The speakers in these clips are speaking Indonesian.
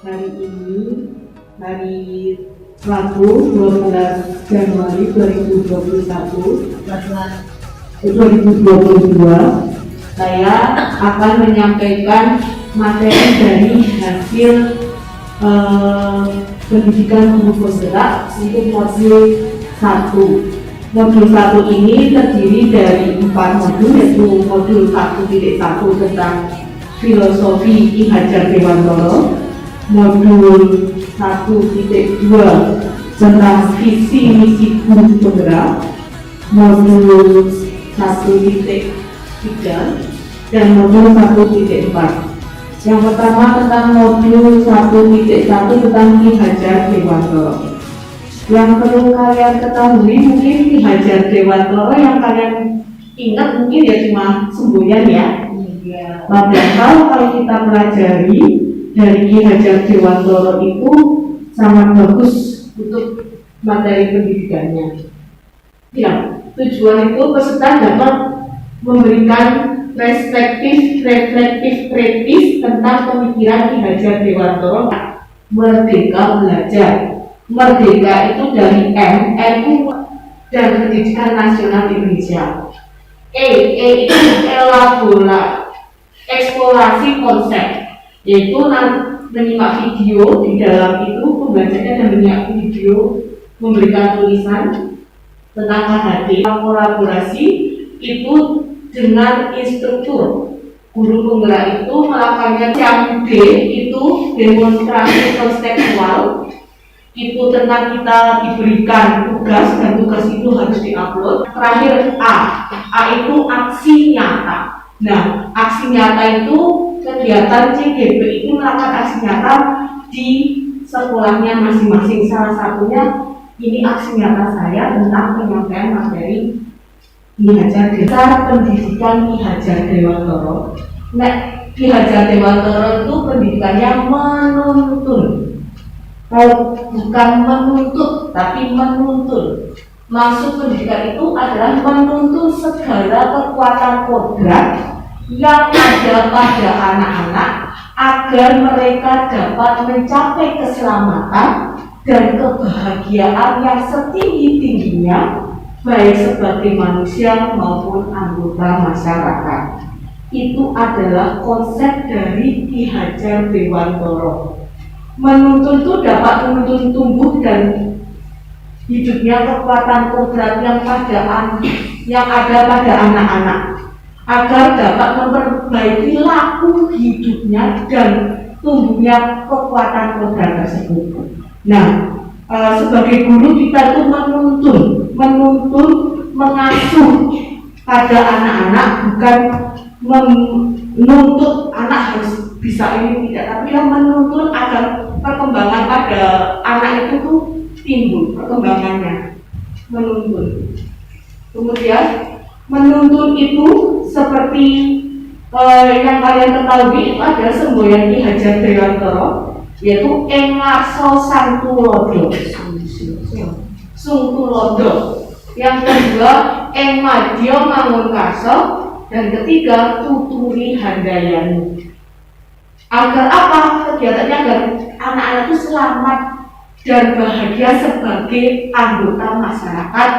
hari ini, hari Rabu 12 Januari 2022, saya akan menyampaikan materi dari hasil pendidikan guru penggerak untuk modul 1. Modul 1 ini terdiri dari 4 modul, yaitu modul 1.1 tentang filosofi Ki Hajar Dewantara, modul 1.2 tentang visi misi guru penggerak, modul 1.3 dan modul 1.4. Yang pertama tentang modul 1.1 tentang Ki Hajar Dewantara. Yang perlu kalian ketahui, mungkin Ki Hajar Dewantara yang kalian ingat mungkin ya cuma semboyan ya. Padahal kalau kita pelajari dari Ki Hajar Dewantara itu sangat bagus untuk materi pendidikannya. Ya, tujuan itu peserta dapat memberikan reflektif kritis tentang pemikiran Ki Hajar Dewantara. Merdeka belajar. Merdeka itu dari NU dan Pendidikan Nasional Indonesia. E itu eksplorasi konsep, yaitu menyimak video di dalam itu pembelajarannya dan menyimak video memberikan tulisan tentang KHD. Kolaborasi itu dengan instruktur. Guru penggerak itu melakukannya. Yang D itu demonstrasi konseptual, itu tentang kita diberikan tugas dan tugas itu harus diupload. Terakhir A itu aksi nyata. Nah, aksi nyata itu kegiatan CGB itu melakukan aksi nyata di sekolahnya masing-masing. Salah satunya ini aksi nyata saya tentang penyampaian materi Ki Hajar Dewantara, pendidikan Ki Hajar Dewantara. Nah, Ki Hajar Dewantara itu pendidikannya menuntun. Kalau bukan menuntut, tapi menuntun. Maksud pendidikan itu adalah menuntun segala kekuatan kodrat yang ada pada anak-anak agar mereka dapat mencapai keselamatan dan kebahagiaan yang setinggi-tingginya, baik sebagai manusia maupun anggota masyarakat. Itu adalah konsep dari Ki Hajar Dewantara. Menuntun itu dapat menuntun tumbuh dan hidupnya kekuatan kodrat yang ada pada anak-anak agar dapat memperbaiki laku hidupnya dan tumbuhnya kekuatan kodrat tersebut. Nah, sebagai guru kita itu menuntun, mengasuh pada anak-anak, bukan menuntut anak harus bisa ini tidak, tapi yang menuntun agar perkembangan pada anak itu tuh timbul perkembangannya. Menuntun. Kemudian menuntun itu seperti yang kalian ketahui itu ada semboyan Ki Hajar Dewantara, yaitu Engarso Sangtulodo. Sungtulodo. Yang kedua Engmadya Mangunkarso, dan ketiga Tuturi Handayani. Agar apa? Kegiatannya agar anak-anak itu selamat dan bahagia sebagai anggota masyarakat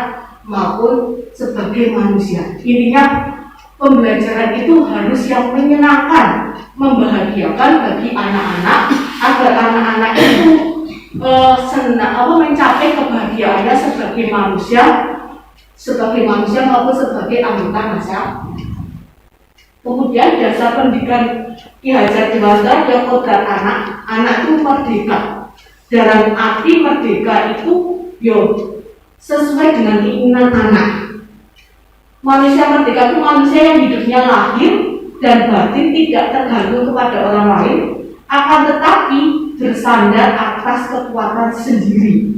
maupun sebagai manusia. Intinya pembelajaran itu harus yang menyenangkan, membahagiakan bagi anak-anak agar anak-anak itu mencapai kebahagiaannya sebagai manusia maupun sebagai anggota masyarakat. Kemudian dasar pendidikan Ki Hajar Dewantara yang kodrat anak itu merdeka. Dalam arti merdeka itu sesuai dengan keinginan anak. Manusia merdeka itu manusia yang hidupnya lahir dan batin tidak tergantung kepada orang lain, akan tetapi bersandar atas kekuatan sendiri.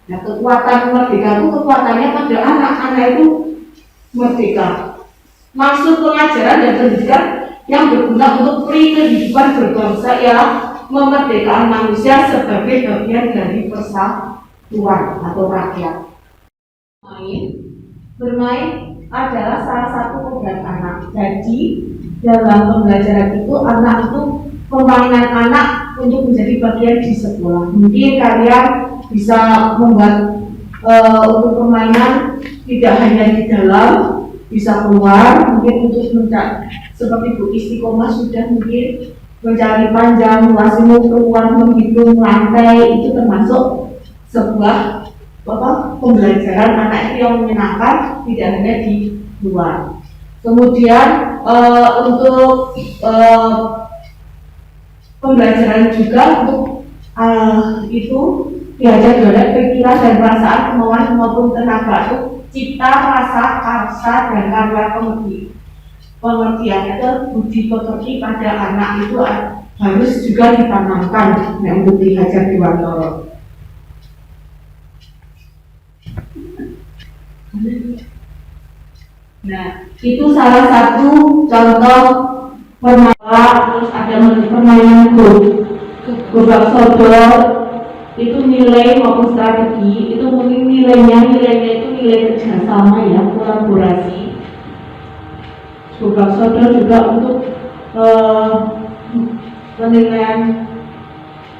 Nah, kekuatan merdeka itu kekuatannya pada anak itu merdeka. Maksud pengajaran dan pendidikan yang berguna untuk kehidupan berbangsa ialah memerdekakan manusia sebagai bagian dari persatuan atau rakyat. Bermain adalah salah satu program anak. Jadi dalam pembelajaran itu anak itu permainan anak untuk menjadi bagian di sekolah. Mungkin kalian bisa membuat untuk permainan tidak hanya di dalam, bisa keluar, mungkin untuk mencari seperti Bu Istiqomah sudah mungkin mencari panjang, luas, keluar, menghitung lantai, itu termasuk sebuah pembelajaran anak itu yang menyenangkan, tidak hanya di luar. Kemudian untuk pembelajaran juga untuk itu diajar dalam pikiran dan perasaan, kemauan maupun tenaga itu cipta, rasa, karsa, dan karya pengertian itu budi pekerti pada anak itu harus juga ditanamkan yang untuk diajar di Wantoro. Nah, itu salah satu contoh permainan. Terus ada permainan gobak sodor, itu nilai maupun strategi, itu mungkin nilainya itu nilai kerjasama ya, kolaborasi. Gobak sodor juga untuk penilaian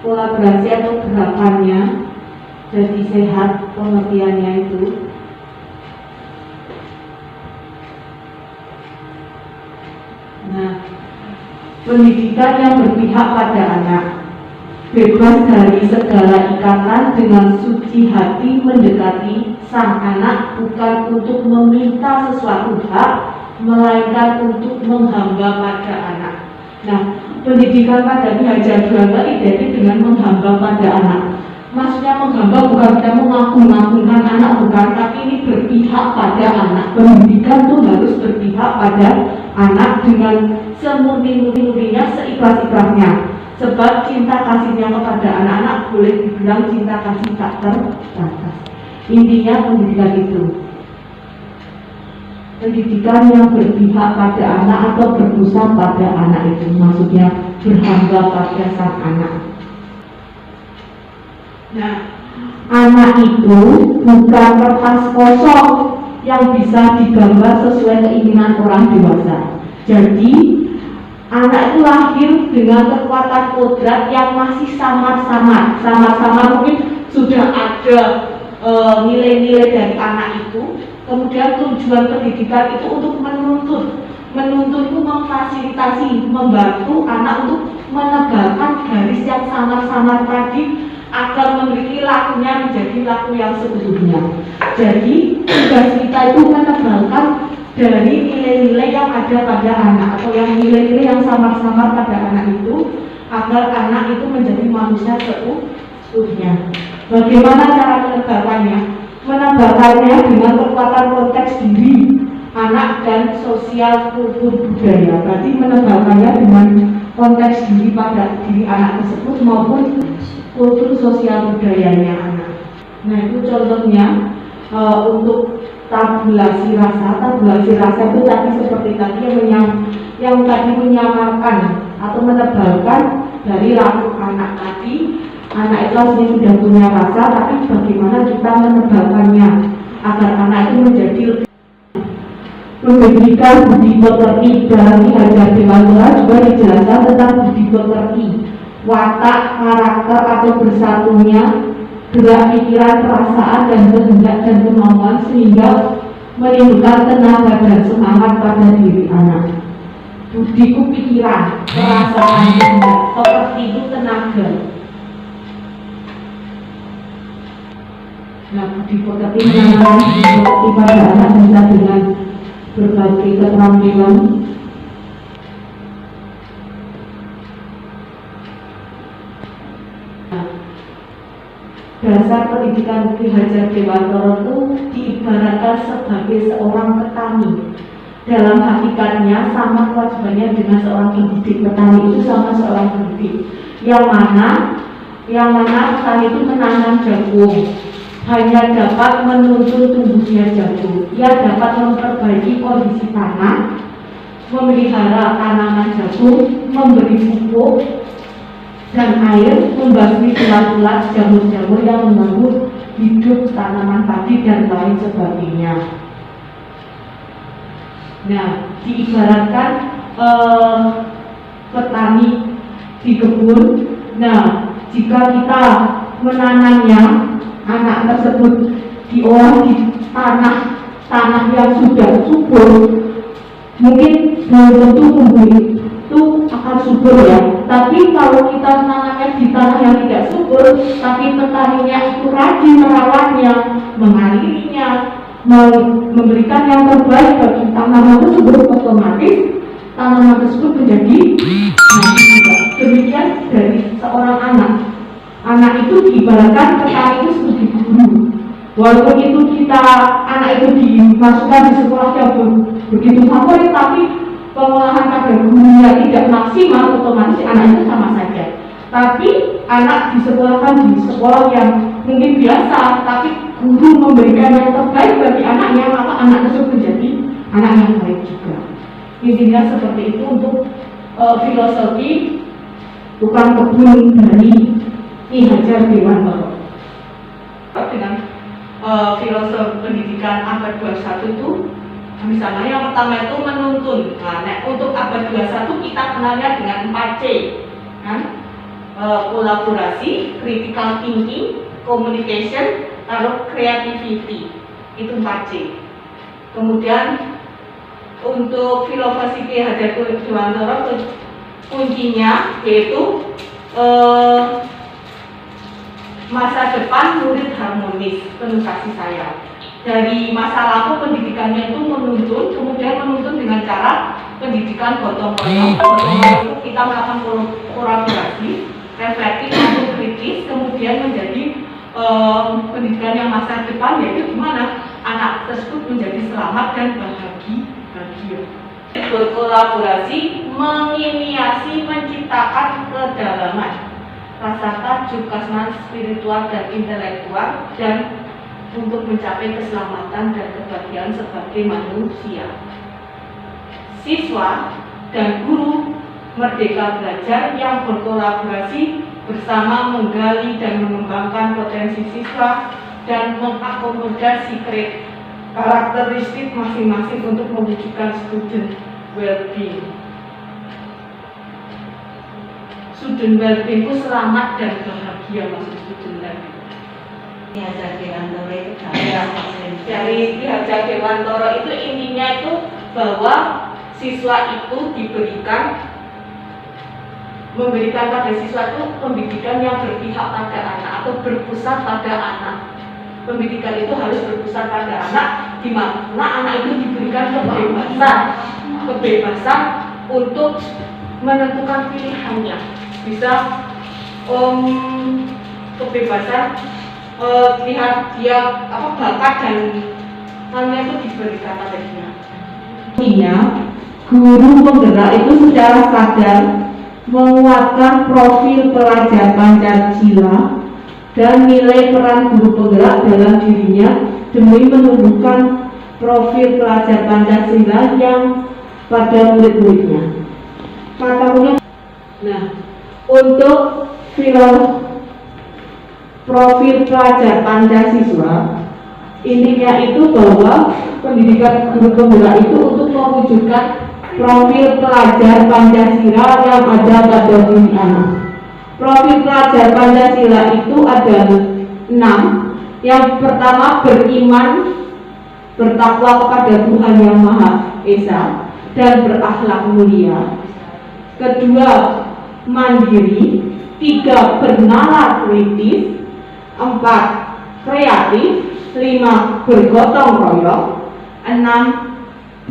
kolaborasi atau gerakannya jadi sehat pengertiannya itu. Nah, pendidikan yang berpihak pada anak, bebas dari segala ikatan, dengan suci hati mendekati sang anak, bukan untuk meminta sesuatu hak, melainkan untuk menghamba pada anak. Nah, pendidikan pada Hajar Dewantara identik dengan menghamba pada anak. Maksudnya menghamba bukan kita mengagung-agungkan anak, bukan, tapi ini berpihak pada anak. Pendidikan tuh harus berpihak pada anak dengan semurni-murninya, seikhlas-ikhlasnya. Sebab cinta kasihnya kepada anak-anak boleh dibilang cinta kasih tak terbatas. Intinya pendidikan itu, pendidikan yang berpihak pada anak atau berpusat pada anak itu, maksudnya berhamba pada sang anak. Nah, anak itu bukan kertas kosong yang bisa digambar sesuai keinginan orang dewasa. Jadi anak itu lahir dengan kekuatan kodrat yang masih samar-samar. Samar-samar mungkin sudah ada nilai-nilai dari anak itu. Kemudian tujuan pendidikan itu untuk menuntut itu memfasilitasi, membantu anak untuk menegakkan garis yang samar-samar tadi agar memiliki lakunya menjadi laku yang seutuhnya. Jadi tugas kita itu menebalkan dari nilai-nilai yang ada pada anak, atau yang nilai-nilai yang samar-samar pada anak itu, agar anak itu menjadi manusia seutuhnya. Bagaimana cara menebalkannya? Menebalkannya dengan kekuatan konteks diri anak dan sosial kultur budaya. Berarti menebalkannya dengan konteks diri pada diri anak tersebut maupun kultur sosial budayanya anak. Nah, itu contohnya untuk tabulasi rasa. Tabulasi rasa itu tadi seperti tadi yang tadi menyamarkan atau menebalkan dari laku anak tadi. Anak itu aslinya sudah punya rasa, tapi bagaimana kita menebalkannya agar anak itu menjadi pendidikan budi pekerti. Dalam Hajar Dewantara juga dijelaskan tentang budi pekerti, watak, karakter atau bersatunya gerak pikiran, perasaan, dan kehendak dan kemauan sehingga menimbulkan tenaga dan semangat pada diri anak. Budiku pikiran, perasaan, kehendak, pekerti itu tenaga. Nah, budi pekerti menanamkan budi pekerti pada anak bisa dengan berbagai keterampilan. Dasar pendidikan Ki Hajar Dewantara itu diibaratkan sebagai seorang petani. Dalam hakikatnya sama kewajibannya dengan seorang pendidik. Petani itu sama seorang pendidik. Yang mana petani itu menanam jagung, hanya dapat menuntun tumbuhnya jagung. Ia dapat memperbaiki kondisi tanah, memelihara tanaman jagung, memberi pupuk dan air, membasmi ulat-ulat, jamur-jamur yang mengganggu hidup tanaman padi dan lain sebagainya. Nah, diibaratkan petani di kebun Nah, jika kita menanamnya, anak tersebut diolah di tanah yang sudah subur, mungkin belum tentu tumbuh itu akan subur ya. Tapi kalau kita menanamnya di tanah yang tidak subur, tapi petaninya itu rajin merawatnya, mengalirinya, memberikan yang terbaik bagi tanaman tersebut, otomatis tanaman tersebut menjadi maju juga. Demikian dari seorang anak. Anak itu diibaratkan petani itu sebagai guru. Walaupun itu anak itu dimasukkan di sekolah yang begitu favorit, tapi pengolahan pada gurunya tidak maksimal, otomatis anak itu sama saja. Tapi anak disekolahkan di sekolah yang mungkin biasa, tapi guru memberikan yang terbaik bagi anaknya, maka anak tersebut menjadi anak yang baik juga. Intinya seperti itu untuk filosofi tukang kebun dari Ki Hajar Dewantara. Dengan filosofi pendidikan abad 21 itu misalnya yang pertama itu menuntun. Nah, untuk abad 21 kita kenalnya dengan 4C kan? Kolaborasi, critical thinking, communication, lalu creativity. Itu 4C. Kemudian untuk filosofi Ki Hajar Dewantara kuncinya yaitu masa depan murid harmonis, penuh kasih sayang. Dari masa lalu pendidikannya itu menuntun, kemudian menuntun dengan cara pendidikan gotong royong. Gotong royong itu kita melakukan kolaborasi, reflektif atau kritis, kemudian menjadi pendidikan yang masa depan, yaitu gimana anak tersebut menjadi selamat dan bahagia. Berkolaborasi, menginiasi, menciptakan kedalaman rasa takjub, kasmaran spiritual dan intelektual, dan untuk mencapai keselamatan dan kebahagiaan sebagai manusia. Siswa dan guru merdeka belajar yang berkolaborasi bersama menggali dan mengembangkan potensi siswa dan mengakomodasi karakteristik masing-masing untuk mewujudkan student well-being. Student well-being itu selamat dan bahagia, maksud student well-being. Ki Hajar Dewantara itu Dari Ki Hajar Dewantara itu intinya itu bahwa siswa itu memberikan pada siswa itu pendidikan yang berpihak pada anak atau berpusat pada anak. Pendidikan itu harus berpusat pada anak, di mana anak itu diberikan kebebasan untuk menentukan pilihannya. Bisa kebebasan lihat dia bakat dan hanya itu diberikan pada dia. Intinya, guru penggerak itu secara sadar menguatkan profil pelajar Pancasila dan nilai peran guru penggerak dalam dirinya demi menumbuhkan profil pelajar Pancasila yang pada murid-muridnya. Nah, untuk profil pelajar Pancasila, intinya itu bahwa pendidikan guru penggerak itu untuk mewujudkan profil pelajar Pancasila yang ada pada diri anak. Profil pelajar Pancasila itu ada 6. Yang pertama, beriman, bertakwa kepada Tuhan Yang Maha Esa dan berakhlak mulia. Kedua, mandiri. 3, bernalar kritis. 4, kreatif. 5, bergotong royong. 6,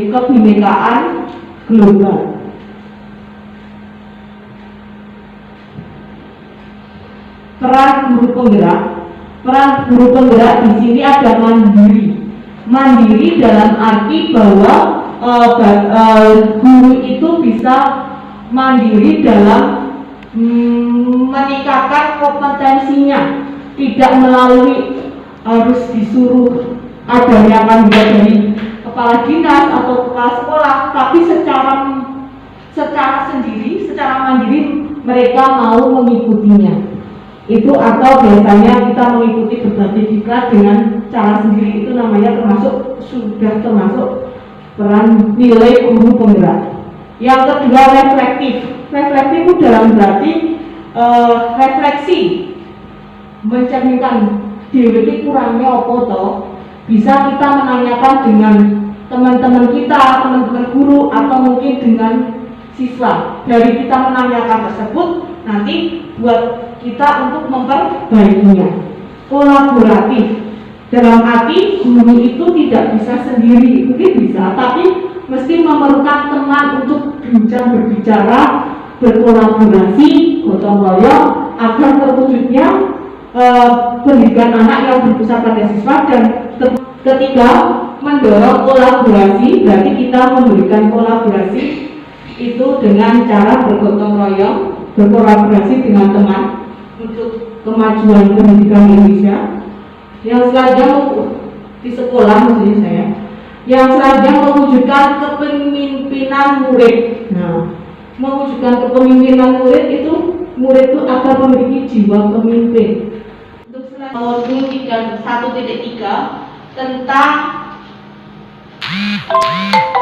kebinekaan global. Peran guru penggerak di sini ada mandiri dalam arti bahwa guru itu bisa mandiri dalam meningkatkan kompetensinya, tidak melalui harus disuruh adanya panduan dari kepala dinas atau kepala sekolah, tapi secara mandiri mereka mau mengikutinya. Itu atau biasanya kita mengikuti berbagai diklat dengan cara sendiri, itu namanya sudah termasuk peran nilai guru penggerak. Yang kedua, reflektif. refleksi itu dalam berarti refleksi mencerminkan diri kurangnya apa toh, bisa kita menanyakan dengan teman-teman kita, teman-teman guru, atau mungkin dengan siswa. Dari kita menanyakan tersebut nanti buat kita untuk memperbaikinya. Kolaboratif dalam arti guru itu tidak bisa sendiri, mungkin bisa, tapi mesti memerlukan teman untuk berbicara, berkolaborasi, gotong royong agar terwujudnya pendidikan anak yang berpusat pada siswa. Dan ketiga, mendorong kolaborasi, berarti kita memberikan kolaborasi itu dengan cara bergotong royong, berkolaborasi dengan teman untuk kemajuan pendidikan Indonesia. Yang selanjutnya di sekolah maksudnya saya, yang selanjutnya mewujudkan kepemimpinan murid. Nah, mewujudkan kepemimpinan murid itu akan memiliki jiwa pemimpin. Untuk modul 1.3 tentang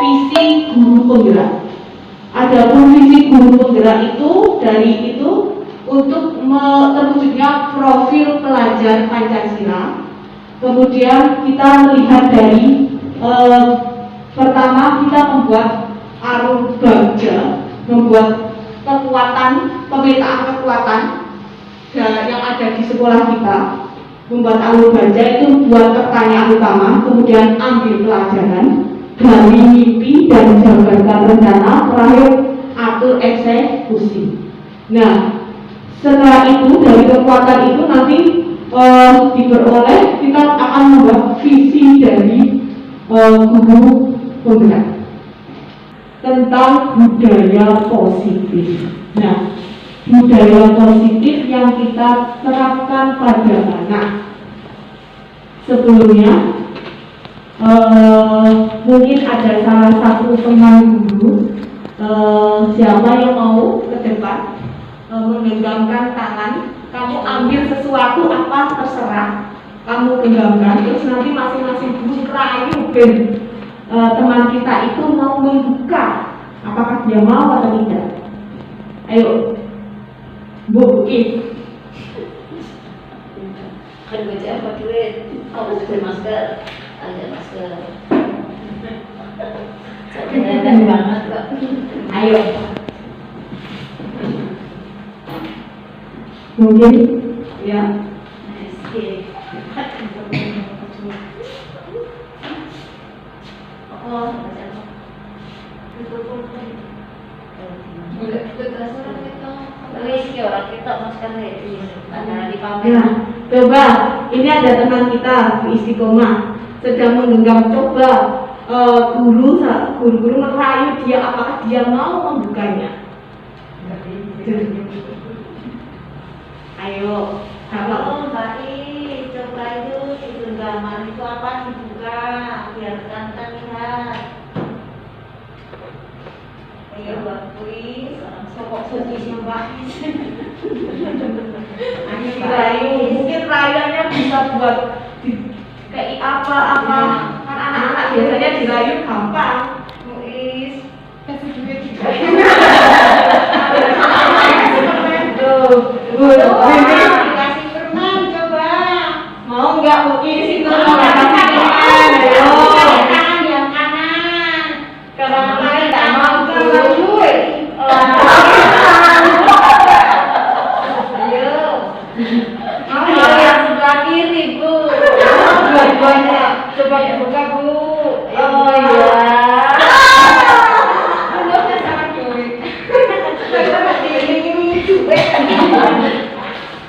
visi guru penggerak. Adapun visi guru penggerak itu untuk terwujudnya profil pelajar Pancasila. Kemudian kita melihat dari pertama kita membuat arus baja, membuat pemetaan kekuatan yang ada di sekolah kita, membuat alur baja itu buat pertanyaan utama, kemudian ambil pelajaran, gali mimpi dan jabarkan rencana, terakhir atur eksekusi. Nah, setelah itu dari kekuatan itu nanti diperoleh, kita akan membuat visi dari guru penggerak tentang budaya positif. Nah, budaya positif yang kita terapkan pada anak. Sebelumnya mungkin ada salah satu teman guru, siapa yang mau ke depan menggenggamkan tangan, kamu ambil sesuatu apa terserah, kamu genggamkan, terus nanti masing-masing guru rayu teman kita itu mau membuka, apakah dia mau atau tidak. Ayo Bu If. Kan baca apa duit? Oh, pakai masker. Ada masker. Saya banget kok. Ayo. Mungkin ya. Oh, Ya, coba ini ada teman kita di Istiqomah sedang menggenggam, coba guru-guru merayu dia apakah dia mau membukanya. Ayo, halo Mbak I, coba itu di genggaman itu apa dibuka biar Tante lihat. Ayo Mbak Kuis, sokok sosisnya Mbak I. Ayo rayu, mungkin rayuannya bisa buat kayak apa-apa. Kan anak-anak biasanya dirayu gampang. Kuis, Kasih duit juga. dikasih permen coba. Mau nggak mungkin sih Mau kalau nggak kasih permen? Ayo. Yang kanan. Kalau Kalau tidak mau kalau duit. Ayo. Mau yang sebelah kiri Bu. Dua-duanya. Coba dibuka Bu.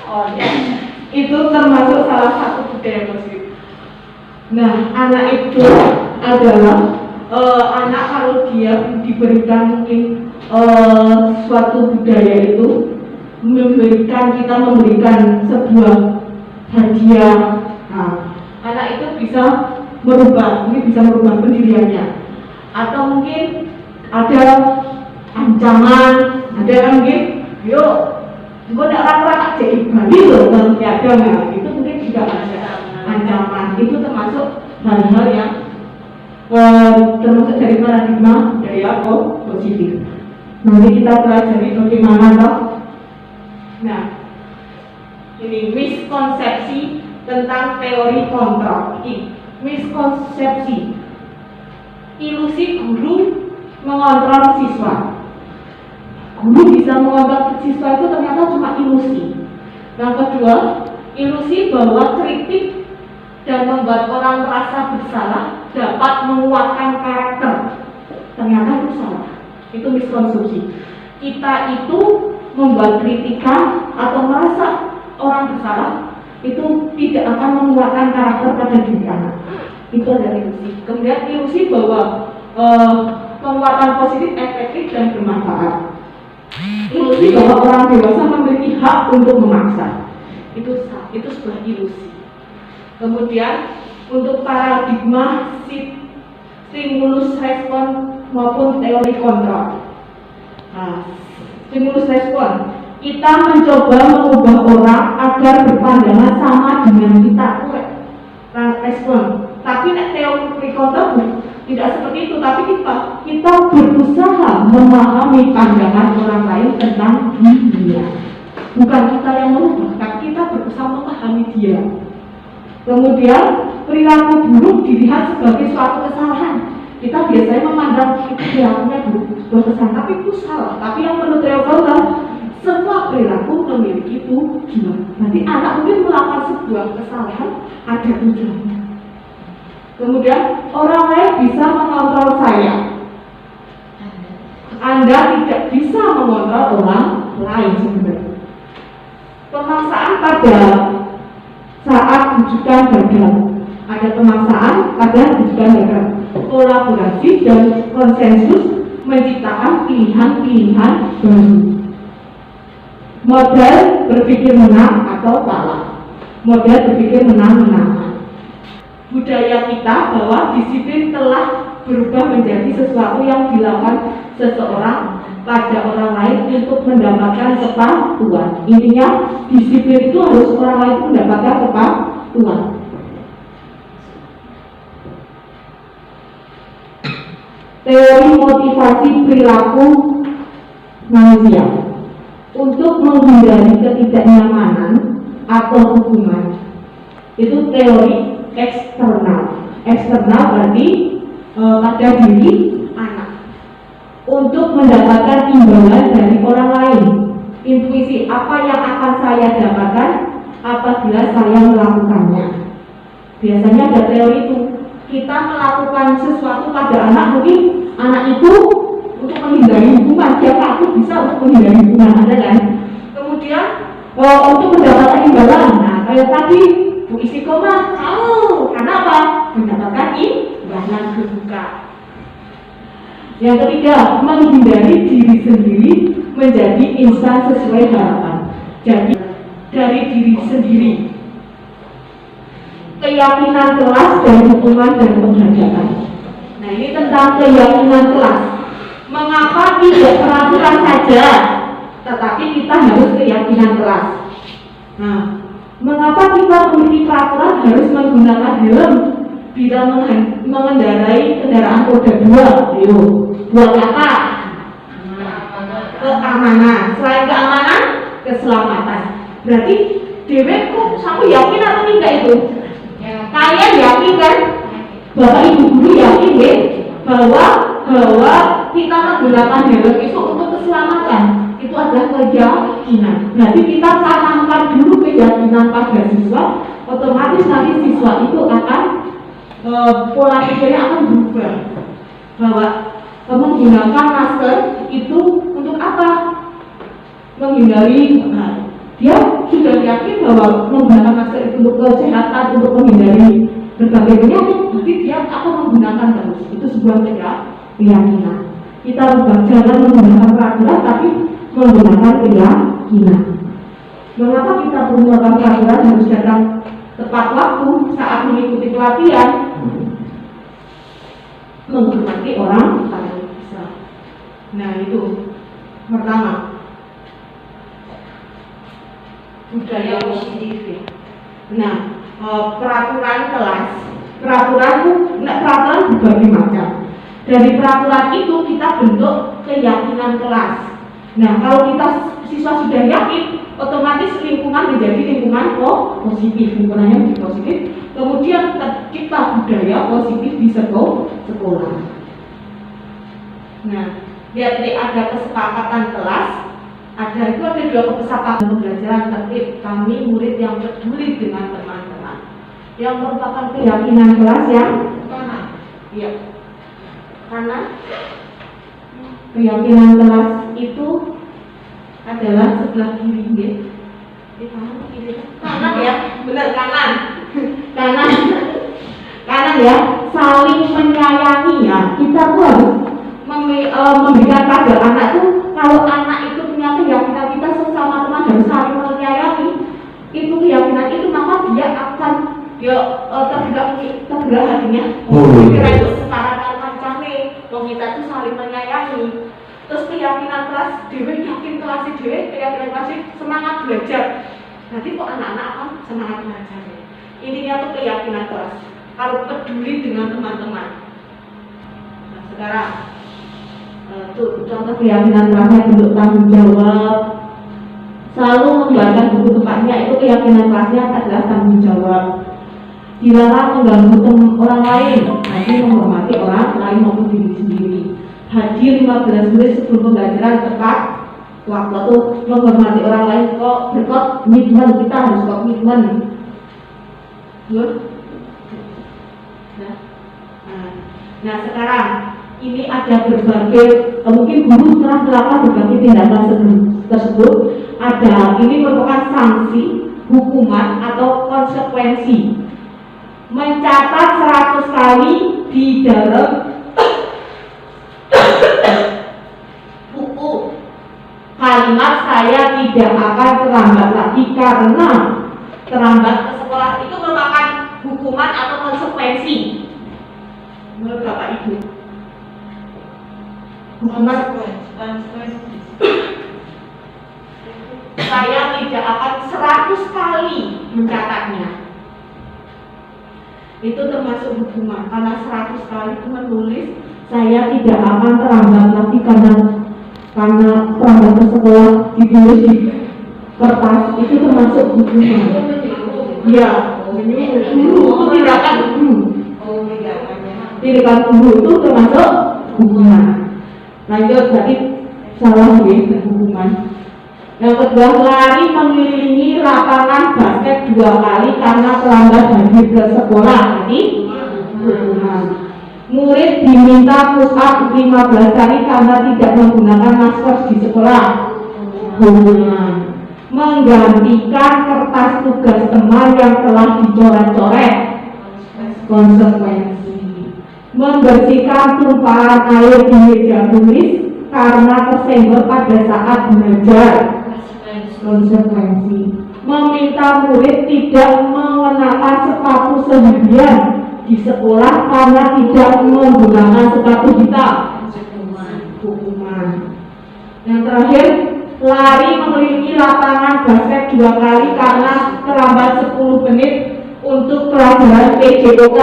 Oh iya. Itu termasuk salah satu budaya positif. Nah, anak itu adalah anak kalau dia diberikan mungkin suatu budaya itu kita memberikan sebuah hadiah. Nah, anak itu bisa merubah pendiriannya, atau mungkin ada ancaman, ada yang mungkin yuk gue tidak orang-orang jadi Bali loh dalam piagam, ya itu mungkin juga ada ancaman. Itu termasuk hal-hal yang termasuk dari paradigma budaya positif. Nanti kita pelajari bagaimana toh. Nah, ini miskonsepsi tentang teori kontrol. Miskonsepsi, ilusi guru mengontrol siswa. Guru bisa mengontrol siswa itu ternyata cuma ilusi. Yang kedua, ilusi bahwa kritik dan membuat orang merasa bersalah dapat menguatkan karakter. Ternyata itu salah. Itu miskonsepsi. Kita itu membuat kritikan atau merasa orang bersalah itu tidak akan menguatkan karakter pada diri anak. Itu adalah ilusi. Kemudian ilusi bahwa penguatan positif, efektif dan bermanfaat. Ilusi bahwa orang dewasa memiliki hak untuk memaksa. Itu sebuah ilusi. Kemudian untuk paradigma stimulus respon maupun teori kontrol. Nah, stimulus respon, kita mencoba mengubah orang agar berpandangan sama dengan kita. Respon. Tapi teori kontrol tidak seperti itu. Tapi kita berusaha memahami pandangan orang lain tentang dunia. Bukan kita yang merubah, tapi kita berusaha memahami dia. Kemudian perilaku buruk dilihat sebagai suatu kesalahan. Kita biasanya memandang itu perilakunya sebuah kesalahan, tapi itu salah. Tapi yang menurut teori kontrol, semua perilaku memiliki tujuan. Nanti anak mungkin melakukan sebuah kesalahan ada tujuannya. Kemudian orang lain bisa mengontrol saya. Anda tidak bisa mengontrol orang lain sebenarnya. Pemaksaan pada saat rujukan gagal. Ada pemaksaan pada rujukan gagal. Kolaborasi dan konsensus menciptakan pilihan-pilihan baru. Model berpikir menang atau kalah. Model berpikir menang-menang. Budaya kita bahwa disiplin telah berubah menjadi sesuatu yang dilakukan seseorang pada orang lain untuk mendapatkan kepatuhan. Intinya disiplin itu harus orang lain mendapatkan kepatuhan. Teori motivasi perilaku manusia untuk menghindari ketidaknyamanan atau hubungan itu teori eksternal. Eksternal berarti pada diri anak untuk mendapatkan imbalan dari orang lain. Intuisi apa yang akan saya dapatkan apabila saya melakukannya. Biasanya ada teori itu. Kita melakukan sesuatu pada anak, mungkin anak itu untuk menghindari hubungan. Dia takut bisa untuk menghindari hubungan, ada kan? Kemudian untuk mendapatkan imbalan. Nah, kayak tadi Bu Istiqomah tahu karena apa? Mendapatkan imbalan berbuka. Yang ketiga, menghindari diri sendiri menjadi insan sesuai harapan. Jadi dari diri sendiri. Keyakinan kelas dan hukuman dan penghadapan. Nah, ini tentang keyakinan kelas. Mengapa tidak peraturan saja, tetapi kita harus keyakinan kelas. Nah, mengapa kita memiliki peraturan harus menggunakan helm bila mengendarai kendaraan roda 2? Ayo, buat apa? Keamanan. Selain keamanan, keselamatan. Berarti deweku sampai yakin atau tidak itu? Kalian yakin kan? Bapak Ibu guru yakin ya bahwa kita menggunakan helm itu untuk keselamatan. Itu adalah keyakinan. Berarti kita tanamkan dulu keyakinan pada siswa, otomatis nanti siswa itu akan pola pikirnya akan berubah. Bahwa menggunakan masker itu untuk apa? Menghindari. Dia sudah yakin bahwa menggunakan masker itu untuk kesehatan, untuk menghindari berbagai penyakit, berarti dia akan menggunakan terus. Itu sebuah keyakinan. Kita jangan menggunakan peraturan, tapi menggunakan keyakinan. Mengapa kita perlu melakukan peraturan harus datang tepat waktu saat mengikuti pelatihan? Menghormati orang lain. Nah, itu pertama. Budaya positif. Nah, peraturan kelas, peraturan berbagai macam. Dari peraturan itu kita bentuk keyakinan kelas. Nah, kalau kita siswa sudah yakin, otomatis lingkungan menjadi lingkungan positif, lingkungannya menjadi positif. Kemudian tercipta budaya positif di sekolah. Nah, lihat ada kesepakatan kelas. Ada dua kesepakatan pembelajaran tertib kami murid yang peduli dengan teman-teman, yang merupakan keyakinan kelas yang kanan. Iya, karena keyakinan kelas itu adalah sebelah kiri, kanan ya, benar kanan, kanan ya, saling menyayangi ya. Kita tuh harus memberikan pada anak tuh, kalau anak itu punya keyakinan kita sesama teman dan saling menyayangi, itu keyakinan itu maka dia akan tergerak hatinya. Kira itu sekarang macamnya, kita tuh saling menyayangi. Terus keyakinan kelas dewe, yakin kelas dewe, keyakinan kelas semangat belajar. Nanti kok anak-anak akan semangat belajar. Intinya tuh keyakinan kelas. Kalau peduli dengan teman-teman. Nah, sekarang tuh contoh keyakinan kelasnya bentuk tanggung jawab, selalu membaca buku tempatnya, itu keyakinan kelasnya adalah tanggung jawab. Dilarang mengganggu orang lain, nanti menghormati orang lain maupun diri sendiri. Hadir 15 menit sebelum pembelajaran tepat waktu itu, menghormati orang lain, kok berkomitmen, kita harus komitmen. Nah sekarang ini ada berbagai, mungkin guru telah melakukan berbagai tindakan tersebut. Ada, ini merupakan sanksi, hukuman atau konsekuensi. Mencatat 100 kali di dalam buku kalimat saya tidak akan terlambat lagi karena terlambat ke sekolah, itu merupakan hukuman atau konsekuensi menurut Bapak Ibu. Saya tidak akan 100 kali mencatatnya. Itu termasuk hukuman karena 100 kali itu menulis saya tidak akan terlambat lagi karena terlambat ke sekolah, ditulis di kertas, itu termasuk hukuman. Iya, guru itu tindakan guru. Tindakan guru itu termasuk hukuman. Lanjut, berarti salah ya, hukuman. Yang kedua, lari mengelilingi lapangan basket 2 kali karena terlambat hadir ke sekolah. Jadi hukuman. Murid diminta push up 15 kali karena tidak menggunakan masker di sekolah. Hukuman. Menggantikan kertas tugas teman yang telah dicoret-coret. Konsekuensi. Membersihkan tumpahan air di meja tulis karena tersenggol pada saat belajar. Konsekuensi. Meminta murid tidak mengenakan sepatu seharian di sekolah karena tidak menggunakan sepatu hitam. Hukuman. Yang terakhir, lari mengelilingi lapangan basket 2 kali karena terlambat 10 menit untuk pelajaran PJOK.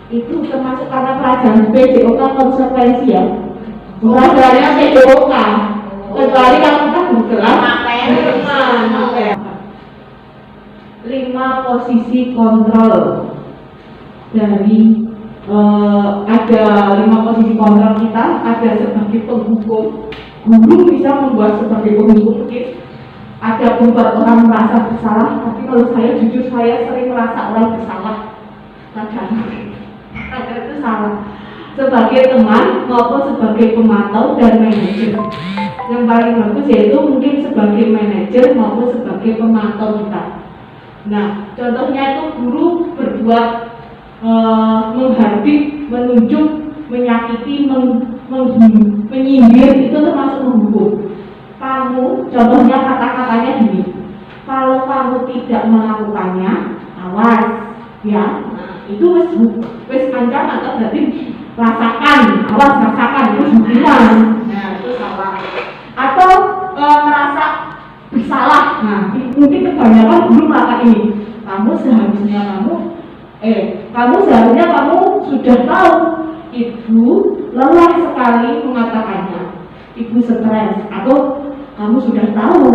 Itu termasuk karena pelajaran PJOK konsekuensi ya. Pelajarannya PJOK. Kecuali kalau kita bergerak materi. 5 posisi kontrol dari ada 5 posisi kontrol kita. Ada sebagai penghukum, guru bisa membuat sebagai penghukum mungkin. Ada membuat orang merasa bersalah, tapi kalau saya jujur saya sering merasa orang bersalah. Kadang itu salah. Sebagai teman maupun sebagai pemantau dan manajer. Yang paling bagus yaitu mungkin sebagai manajer maupun sebagai pemantau kita. Nah, contohnya itu guru berbuat menghardik, menunjuk, menyakiti, menyindir, itu termasuk menghukum. Kamu, contohnya kata-katanya gini, kalau kamu tidak melakukannya, awas, ya. Itu wes ancaman atau berarti rasakan, awas rasakan, itu hukuman. Nah, itu salah. Atau merasa bersalah. Nah, mungkin kebanyakan guru melakukan ini. Kamu seharusnya kamu sudah tahu ibu lelah sekali mengatakannya, ibu stres, atau kamu sudah tahu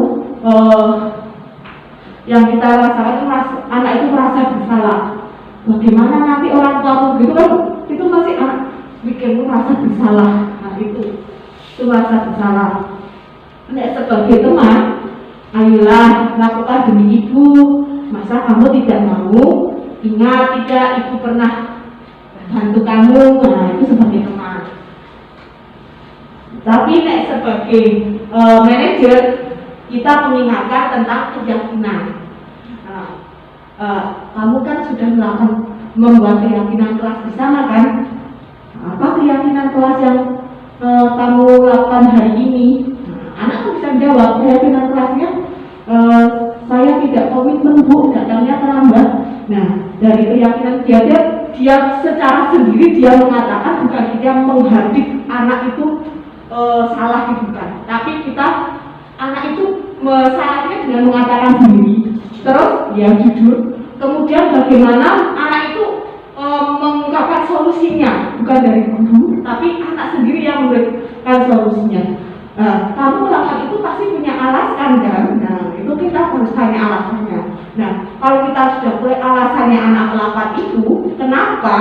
yang kita rasakan anak itu merasa bersalah. Bagaimana nanti orang tua gitu kan, itu masih anak bikinmu merasa bersalah. Nah itu merasa bersalah. Nek sebagai teman, ayolah lakukan demi ibu. Masa kamu tidak mau? Ingat tidak ibu pernah bantu kamu. Nah itu sebagai teman. Tapi nek sebagai manajer, kita mengingatkan tentang keyakinan. Kamu kan sudah membuat keyakinan kelas bersama kan? Apa keyakinan kelas yang kamu lakukan hari ini? Anak bisa jawab keyakinan kelasnya, saya tidak komitmen bu, datangnya terlambat. Nah dari keyakinan dia secara sendiri dia mengatakan, bukan dia menghardik anak itu salah gitu kan. Tapi anak itu salahnya dengan mengatakan sendiri. Terus dia jujur. Kemudian bagaimana anak itu mengungkapkan solusinya, bukan dari guru, tapi anak sendiri yang memberikan solusinya. Kamu melakukan itu pasti punya alasan kan? Nah itu kita harus tanya alasannya. Nah kalau kita sudah punya alasannya anak melakukan itu, kenapa?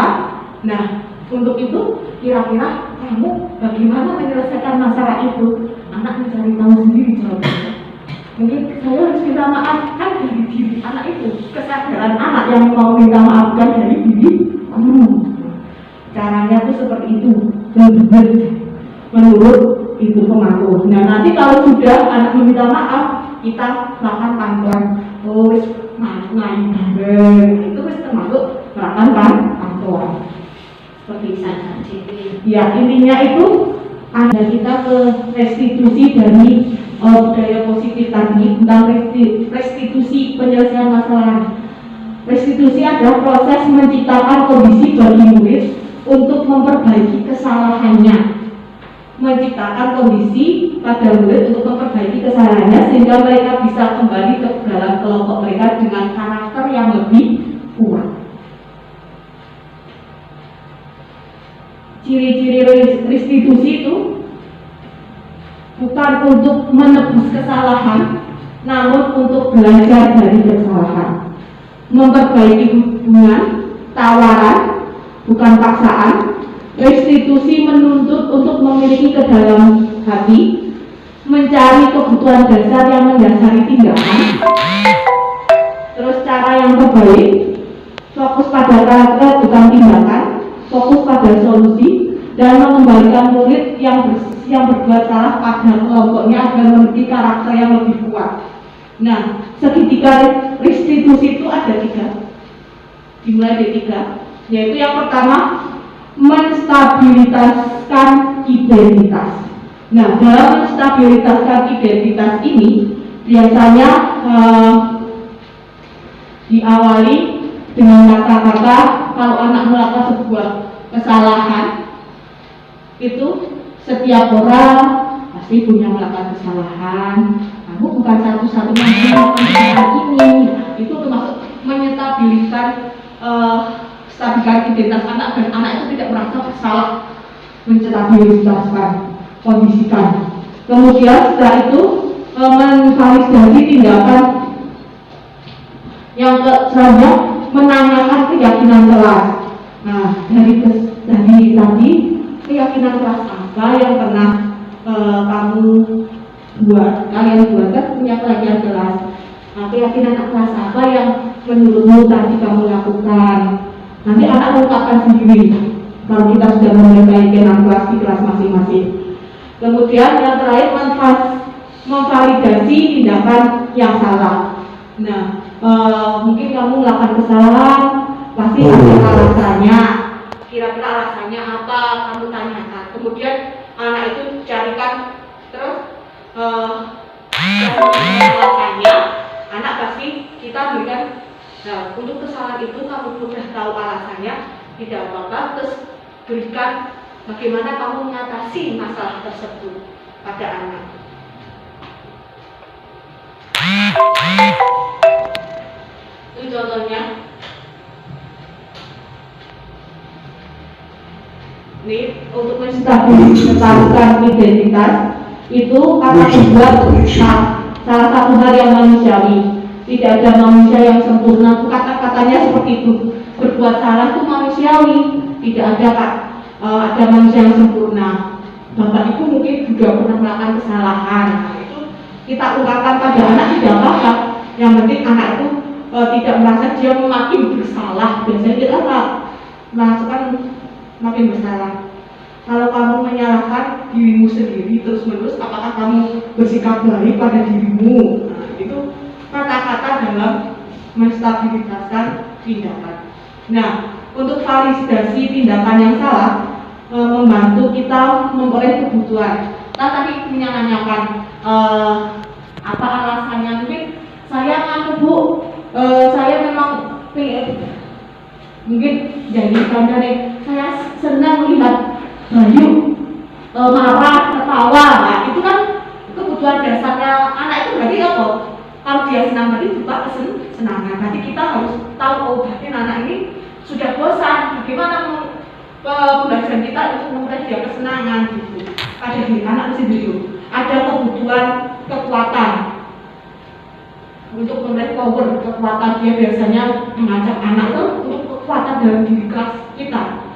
Nah untuk itu kira-kira kamu bagaimana menyelesaikan masalah itu? Anak mencari tahu sendiri jawabannya. Mungkin saya harus minta maaf kan dari diri anak itu, kesadaran anak yang mau minta maaf kan dari diri guru. Caranya tuh seperti itu, menurut itu pemangku. Nah nanti kalau sudah anak meminta maaf, kita lakukan pantuan. Oh, main bareng. Itu termasuk melakukan pantuan. Seperti sana. Ya intinya itu ada kita ke restitusi dari budaya positif tadi tentang restitusi penyelesaian masalah. Restitusi adalah proses menciptakan kondisi bagi murid untuk memperbaiki kesalahannya. Menciptakan kondisi pada murid untuk memperbaiki kesalahannya sehingga mereka bisa kembali ke dalam kelompok mereka dengan karakter yang lebih kuat. Ciri-ciri restitusi itu bukan untuk menebus kesalahan, namun untuk belajar dari kesalahan. Memperbaiki hubungan, tawaran, bukan paksaan. Restitusi menuntut untuk memiliki ke dalam hati, mencari kebutuhan dasar yang mendasari tindakan. Terus cara yang terbaik, fokus pada karakter bukan tindakan, fokus pada solusi, dan mengembalikan murid yang berbuat salah pada kelompoknya agar memiliki karakter yang lebih kuat. Nah, segitiga restitusi itu ada 3, dimulai dari 3, yaitu yang pertama menstabilitaskan identitas. Nah, dalam menstabilitaskan identitas ini biasanya diawali dengan kata-kata kalau anak melakukan sebuah kesalahan itu setiap orang pasti punya melakukan kesalahan. Kamu bukan satu-satunya yang melakukan kesalahan ini. Itu termasuk menyetabilkan stabilitas identitas anak, dan anak itu tidak merasa bersalah, menstabilitaskan, kondisikan. Kemudian setelah itu memvalidasi tindakan yang selanjutnya, menanyakan keyakinan kelas. Nah, dari tadi keyakinan kelas apa yang pernah kalian buat kan punya keyakinan kelas. Nah, keyakinan kelas apa yang menurutmu tadi kamu lakukan? Nanti anak mengungkapkan sendiri kalau kita sudah memulai keyakinan kelas di kelas masing-masing. Kemudian yang terakhir memvalidasi tindakan yang salah. Nah, mungkin kamu melakukan kesalahan, pasti ada alasannya. Kira-kira alasannya apa? Kamu tanyakan. Kemudian anak itu carikan, terus alasannya. Anak pasti kita berikan. Nah, untuk kesalahan itu kamu sudah tahu alasannya, tidak apa-apa. Terus berikan bagaimana kamu mengatasi masalah tersebut pada anak. Itu contohnya. Nih, untuk menstabilkan identitas itu kata kedua salah satu hal yang manusiawi. Tidak ada manusia yang sempurna. Kata-katanya seperti itu. Berbuat salah itu manusiawi. Tidak ada ada manusia yang sempurna. Bapak Ibu mungkin juga pernah melakukan kesalahan. Nah, itu kita ungkapkan pada anak tidak apa-apa. Yang penting anak itu tidak merasa dia makin bersalah. Biasanya kita merasakan makin bersalah. Kalau kamu menyalahkan dirimu sendiri terus-menerus, apakah kamu bersikap baik pada dirimu? Nah, itu kata-kata dalam menstabilitaskan tindakan. Nah, untuk validasi tindakan yang salah membantu kita memperoleh kebutuhan. Kita tadi menanyakan apa alasannya? Mungkin saya nganu Bu, saya memang mungkin jadi standarnya saya senang melihat Bayu marah, ketawa. Nah, itu kan kebutuhan dasarnya anak itu berarti apa? Kalau dia senang berarti juga kesenangan. Berarti kita harus tahu, oh berarti anak ini sudah bosan. Bagaimana pembelajaran kita untuk memperoleh dia kesenangan gitu. Pada diri anak sendiri ada kebutuhan kekuatan. Untuk memperoleh power, kekuatan dia biasanya mengajak anak itu untuk kekuatan dalam diri kelas kita.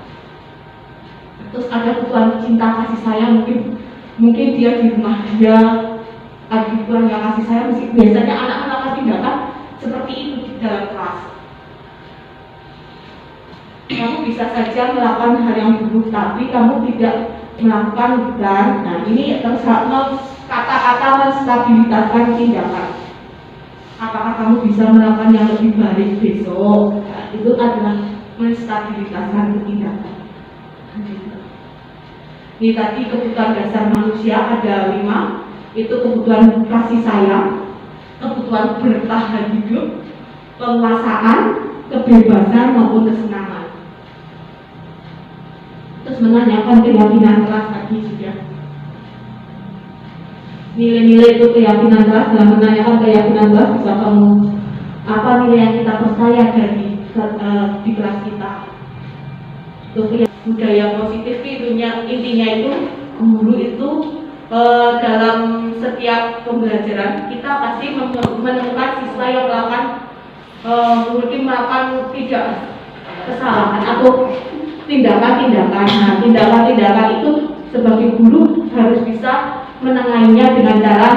Terus ada kebutuhan cinta kasih sayang, mungkin dia di rumah dia ada kurang yang kasih sayang. Biasanya anak melakukan tindakan seperti itu di dalam kelas. Kamu bisa saja melakukan hal yang buruk, tapi kamu tidak melakukan dan. Nah, ini kata-kata menstabilitaskan tindakan. Apakah kamu bisa melakukan yang lebih baik besok? Nah, itu adalah menstabilitaskan tindakan. Ini tadi kebutuhan dasar manusia ada 5, itu kebutuhan kasih sayang, kebutuhan bertahan hidup, penguasaan, kebebasan maupun kesenangan. Terus menanyakan keyakinan kelas tadi sudah. Nilai-nilai itu keyakinan kelas, dan menanyakan keyakinan kelas bisa kamu apa nilai yang kita percaya dari di kelas kita. Itu budaya positif intinya itu guru itu dalam setiap pembelajaran kita pasti menemukan siswa yang melakukan tidak kesalahan atau tindakan-tindakan. Nah, tindakan-tindakan itu sebagai guru harus bisa menengahinya dengan cara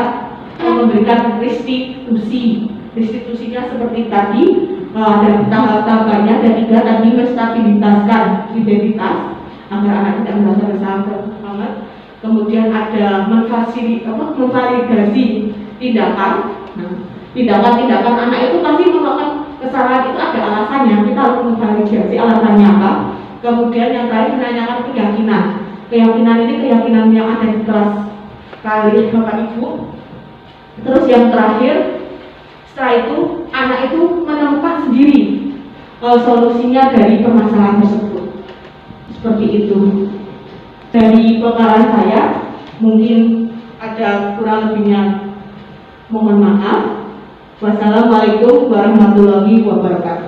memberikan restitusi. Restitusinya seperti tadi ada tahap-tahapannya, dan 3 tadi menstabilitaskan identitas agar anak tidak merasa bersalah banget. Kemudian ada memvalidasi tindakan. Nah, tindakan-tindakan anak itu pasti melakukan kesalahan itu ada alasannya. Kita harus memvalidasi alasannya apa. Kemudian yang terakhir menanyakan keyakinan. Keyakinan ini keyakinan yang ada di kelas kali Bapak Ibu. Terus yang terakhir, setelah itu anak itu menemukan sendiri solusinya dari permasalahan tersebut. Seperti itu. Dari pengalaman saya, mungkin ada kurang lebihnya, mohon maaf. Wassalamualaikum warahmatullahi wabarakatuh.